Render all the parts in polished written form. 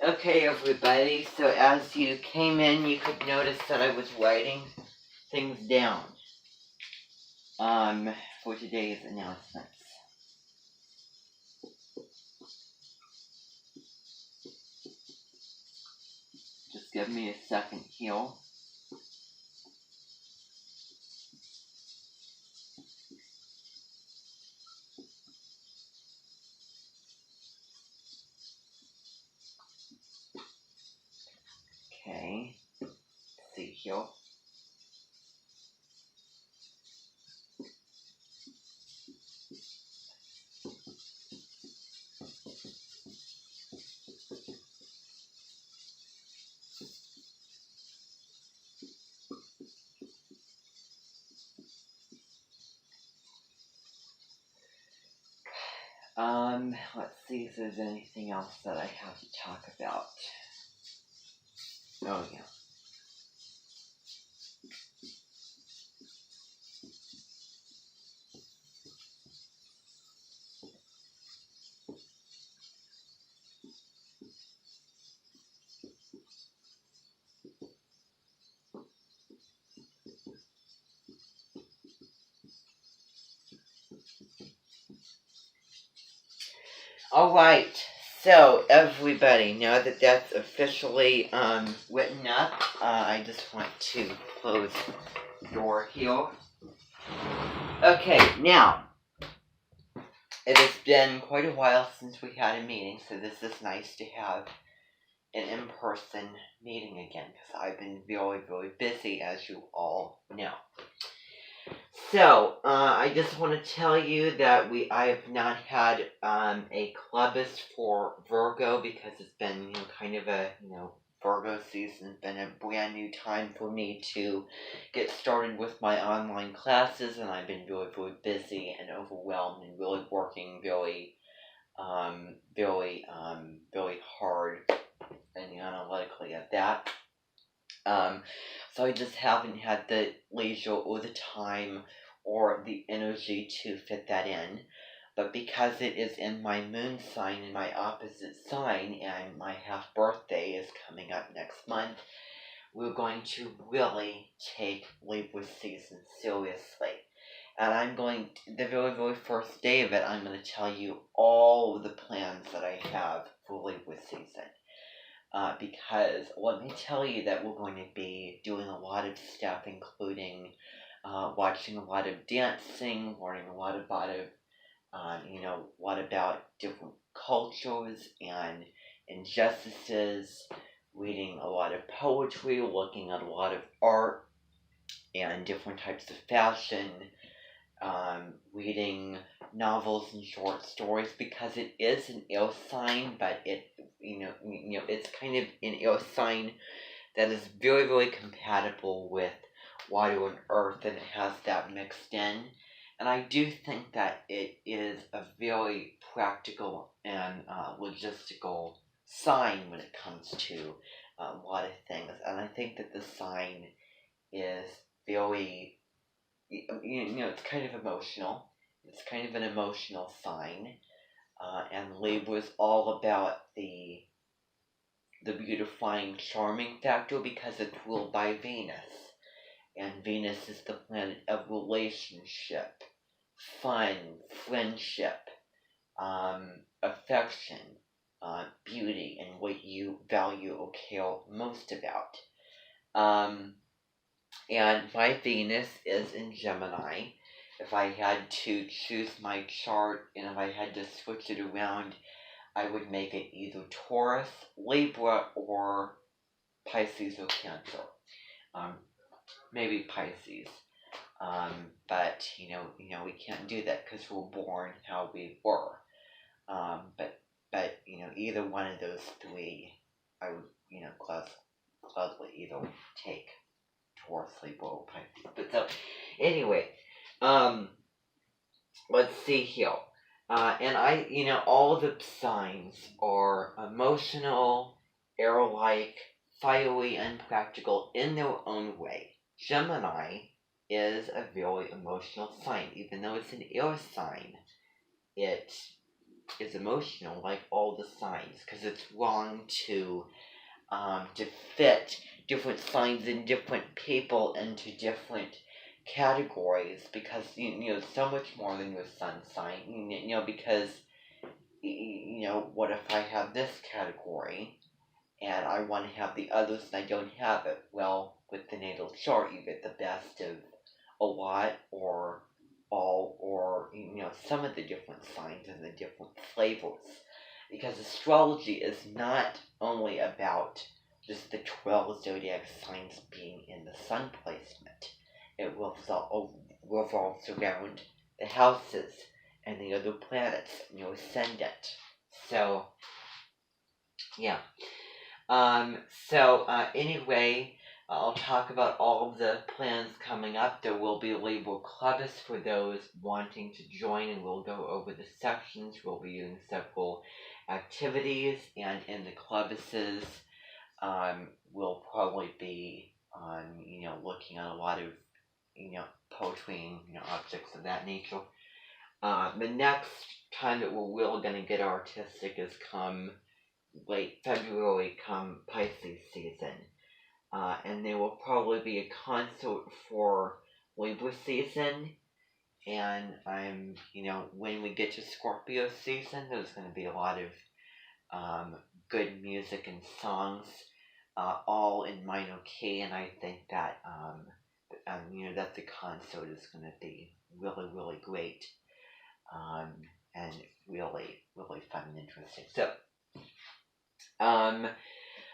Okay, everybody, so as you came in, you could notice that I was writing things down for today's announcements. Just give me a second here. Okay, let's see here. Let's see if there's anything else that I have to talk about. Oh, yeah. Alright, so everybody, now that that's officially written up, I just want to close the door here. Okay, now, it has been quite a while since we had a meeting, so this is nice to have an in-person meeting again, because I've been very, very busy, as you all know. So, I just want to tell you that I have not had a clubist for Virgo, because it's been, kind of a, Virgo season has been a brand new time for me to get started with my online classes, and I've been very, very busy and overwhelmed and really working very hard and analytically at that. So I just haven't had the leisure or the time or the energy to fit that in. But because it is in my moon sign and my opposite sign, and my half birthday is coming up next month, we're going to really take Libra season seriously. And I'm going to, the very, very first day of it, I'm going to tell you all of the plans that I have for Libra season. Because let me tell you that we're going to be doing a lot of stuff, including watching a lot of dancing, learning a lot about different cultures and injustices, reading a lot of poetry, looking at a lot of art and different types of fashion, reading novels and short stories, because it is an air sign, but it's kind of an air sign that is very, very compatible with water and earth, and it has that mixed in. And I do think that it is a very practical and logistical sign when it comes to a lot of things. And I think that the sign is very, it's kind of emotional. It's kind of an emotional sign. And Libra is all about the beautifying, charming factor, because it's ruled by Venus. And Venus is the planet of relationship, fun, friendship, affection, beauty, and what you value or care most about. And my Venus is in Gemini. If I had to choose my chart and if I had to switch it around, I would make it either Taurus, Libra, or Pisces or Cancer. Maybe Pisces. But we can't do that because we're born how we were. But either one of those three, I would gladly either take Taurus, Libra, or Pisces. But so anyway, let's see here. And all the signs are emotional, air-like, fiery, and practical in their own way. Gemini is a very emotional sign. Even though it's an air sign, it is emotional, like all the signs, because it's wrong to fit different signs and different people into different categories, because you know so much more than your sun sign. Because what if I have this category and I want to have the others and I don't have it? Well, with the natal chart, you get the best of a lot or all, or some of the different signs and the different flavors. Because astrology is not only about just the 12 zodiac signs being in the sun placement. It revolves around the houses and the other planets and your ascendant. So, yeah. Anyway, I'll talk about all of the plans coming up. There will be a Libra Clubus for those wanting to join, and we'll go over the sections. We'll be doing several activities, and in the clubuses, we'll probably be, looking at a lot of, poetry and, objects of that nature. The next time that we're really going to get artistic is come late February, come Pisces season. And there will probably be a concert for Libra season. And when we get to Scorpio season, there's going to be a lot of good music and songs, all in minor key. And I think that, that the concert is going to be really, really great. And really, really fun and interesting. So,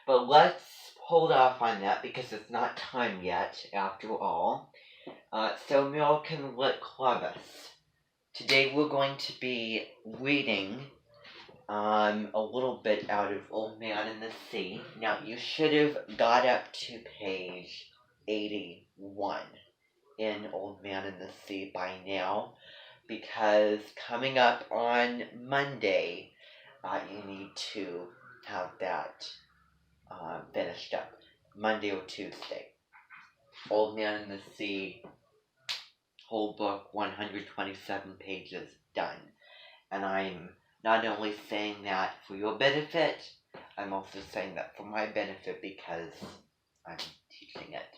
but let's hold off on that because it's not time yet, after all. So American Lit Clubus. Today we're going to be reading a little bit out of Old Man and the Sea. Now, you should have got up to page 81 in Old Man and the Sea by now, because coming up on Monday, you need to have that finished up. Monday or Tuesday. Old Man and the Sea, whole book, 127 pages, done. And I'm not only saying that for your benefit, I'm also saying that for my benefit because I'm teaching it.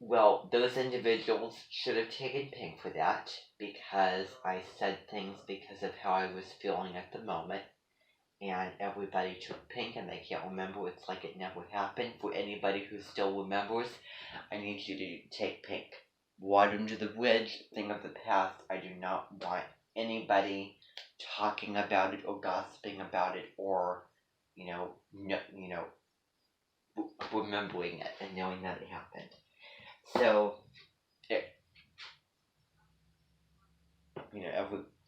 Well, those individuals should have taken pink for that, because I said things because of how I was feeling at the moment, and everybody took pink and they can't remember. It's like it never happened. For anybody who still remembers, I need you to take pink. Water under the bridge, thing of the past. I do not want anybody talking about it or gossiping about it or, remembering it and knowing that it happened. So,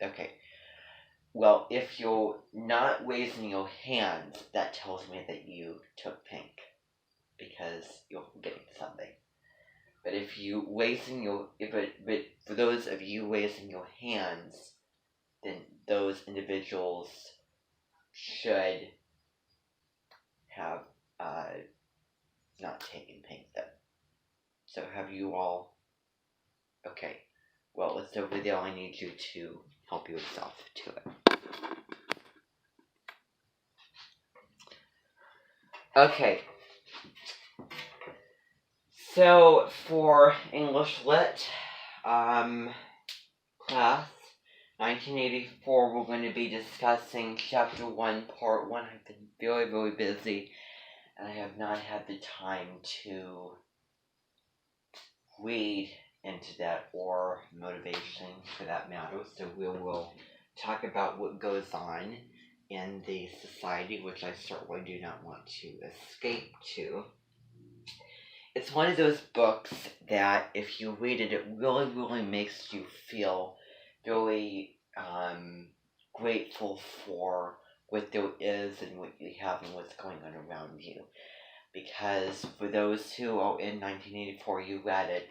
okay. Well, if you're not raising your hands, that tells me that you took pink, because you're forgetting something. But if you but for those of you raising your hands, then those individuals should have not taken pink then. So have you all? Okay. Well, it's over there. I need you to help yourself to it. Okay. So for English Lit class, 1984, we're going to be discussing Chapter 1, Part 1. I've been very, very busy, and I have not had the time to read into that, or motivation for that matter. So we will talk about what goes on in the society, which I certainly do not want to escape to. It's one of those books that if you read it, it really, really makes you feel very grateful for what there is and what you have and what's going on around you. Because for those who are in 1984, you read it,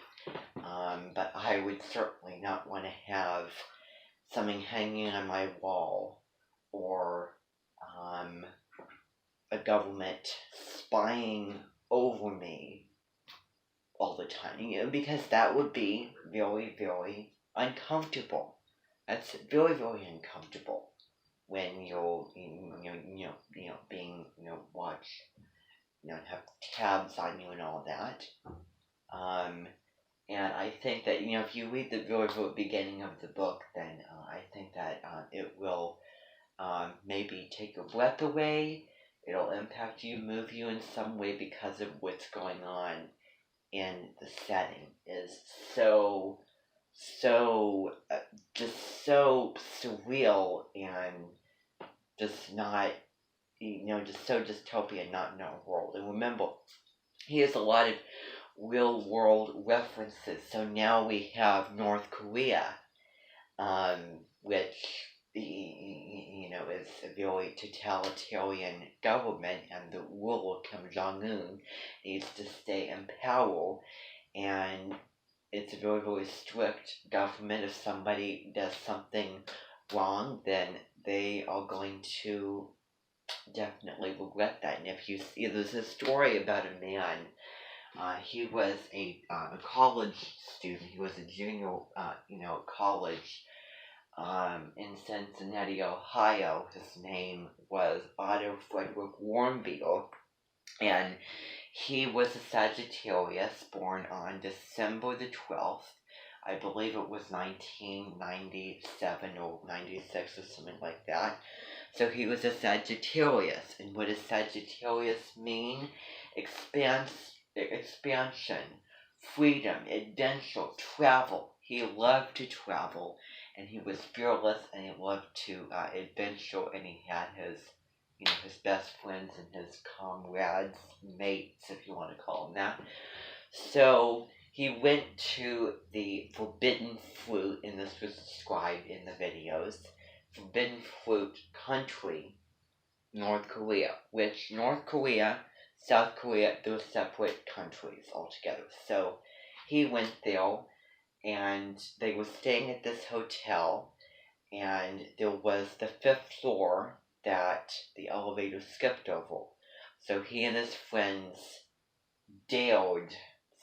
but I would certainly not want to have something hanging on my wall, or a government spying over me all the time, because that would be very, very uncomfortable. That's very, very uncomfortable when you're, being, watched, have tabs on you and all that. And I think that, if you read the very, very beginning of the book, then I think that it will maybe take your breath away. It'll impact you, move you in some way because of what's going on in the setting is just so surreal and just not, just so dystopian, not in our world. And remember, he has a lot of real world references. So now we have North Korea, which, is a very totalitarian government, and the ruler Kim Jong-un needs to stay in power, and it's a very, very strict government. If somebody does something wrong, then they are going to definitely regret that. And if you see, there's a story about a man. He was a college student. He was a junior, college in Cincinnati, Ohio. His name was Otto Frederick Warmbier, and he was a Sagittarius, born on December the 12th. I believe it was 1997 or 96 or something like that. So he was a Sagittarius. And what does Sagittarius mean? Expansion, freedom, adventure, travel. He loved to travel, and he was fearless, and he loved to adventure, and he had his, his best friends and his comrades, mates, if you want to call them that. So he went to the Forbidden Fruit, and this was described in the videos, Forbidden Fruit country, North Korea, which North Korea, South Korea, they're separate countries altogether. So he went there, and they were staying at this hotel, and there was the 5th floor that the elevator skipped over. So he and his friends dared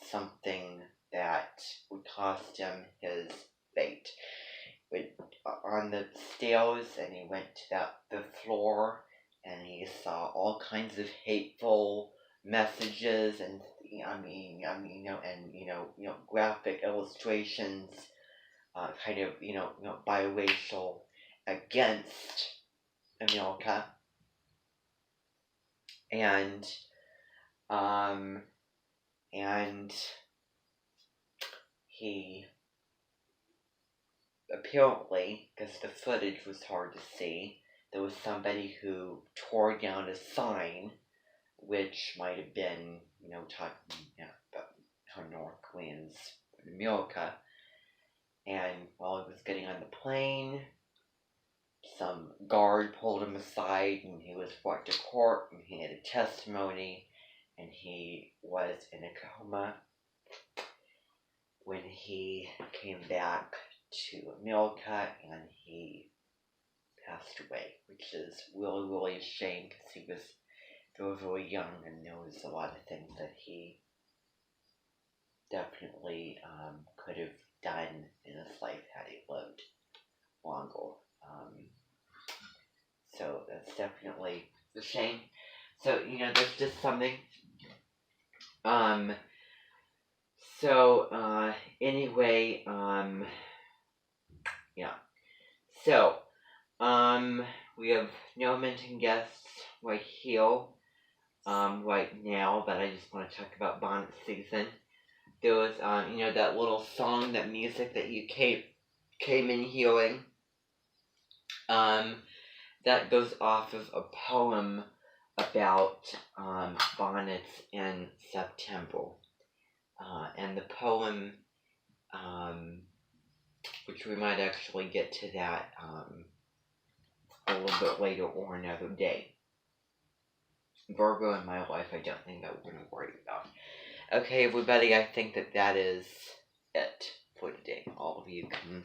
something that would cost him his fate. On the stairs, and he went to the floor, and he saw all kinds of hateful messages, and graphic illustrations, kind of, biracial against America, and he apparently, because the footage was hard to see, there was somebody who tore down a sign, which might have been, talking about how North Koreans in America. And while he was getting on the plane, some guard pulled him aside, and he was brought to court, and he had a testimony, and he was in a coma. When he came back to America, and he passed away, which is really, really a shame, because he was very, very young, and there was a lot of things that he definitely could have done in his life had he lived longer. So that's definitely a shame. So, there's just something. Anyway, yeah. So, we have no mentioned guests right here, right now, but I just want to talk about bonnet season. There was, that little song, that music that you came in hearing, that goes off of a poem about, bonnets in September. And the poem, which we might actually get to that, a little bit later or another day. Virgo in my life, I don't think that we're going to worry about. Okay, everybody, I think that is it for today. All of you can